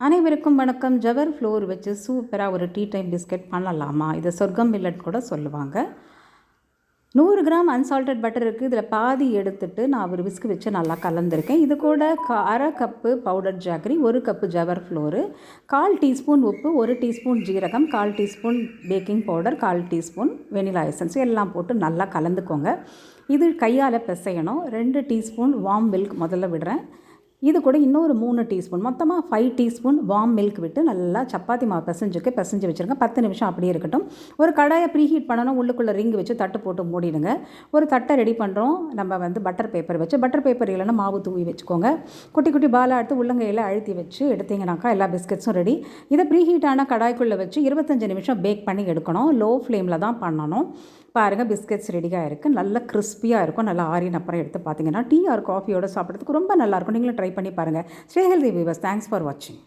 அனைவருக்கும் வணக்கம். ஜவர் ஃப்ளோர் வச்சு சூப்பராக ஒரு டீ டைம் பிஸ்கட் பண்ணலாமா? இதை சொர்க்கம் மில்லட் கூட சொல்லுவாங்க. 100 கிராம் அன்சால்டட் பட்டர் இருக்குது. இதில் பாதி எடுத்துட்டு நான் ஒரு விஸ்க் வச்சு நல்லா கலந்துருக்கேன். இது கூட அரை cup powder jaggery, 1 cup jowar flour, 1/4 teaspoon உப்பு, 1 டீஸ்பூன் ஜீரகம், 1/4 teaspoon baking powder, 1/4 teaspoon vanilla essence எல்லாம் போட்டு நல்லா கலந்துக்கோங்க. இது கையால் பிசையணும். 2 டீஸ்பூன் வார்ம் மில்க் முதல்ல விடுறேன். இது கூட இன்னொரு 3 டீஸ்பூன், மொத்தமாக 5 டீஸ்பூன் வார்ம் மில்க் விட்டு நல்லா சப்பாத்தி மாவு பிசைஞ்சு வச்சுருங்க. 10 நிமிஷம் அப்படியே இருக்கட்டும். ஒரு கடாயை ப்ரீஹீட் பண்ணணும். உள்ளுக்குள்ளே ரிங் வச்சு தட்டு போட்டு மூடிடுங்க. ஒரு தட்டை ரெடி பண்ணுறோம். நம்ம பட்டர் பேப்பர் வச்சு, பட்டர் பேப்பர் இல்லைன்னா மாவு தூவி வச்சுக்கோங்க. குட்டி குட்டி பாலாக எடுத்து உள்ளங்கையில் அழுத்தி வச்சு எடுத்திங்கனாக்கா எல்லா பிஸ்கட்ஸும் ரெடி. இதை ப்ரீஹீட்டான கடாய்க்குள்ளே வச்சு 25 நிமிஷம் பேக் பண்ணி எடுக்கணும். லோ ஃப்ளேமில் தான் பண்ணணும். பாருங்கள், பிஸ்கெட்ஸ் ரெடியாக இருக்குது. நல்லா கிறிஸ்பியாக இருக்கும். நல்லா ஆறின அப்புறம் எடுத்து பார்த்தீங்கன்னா டீ ஆர் காஃபியோடு சாப்பிட்றதுக்கு ரொம்ப நல்லாயிருக்கும். நீங்களும் ட்ரை பண்ணி பாருங்கள். Stay healthy viewers. Thanks for வாட்சிங்.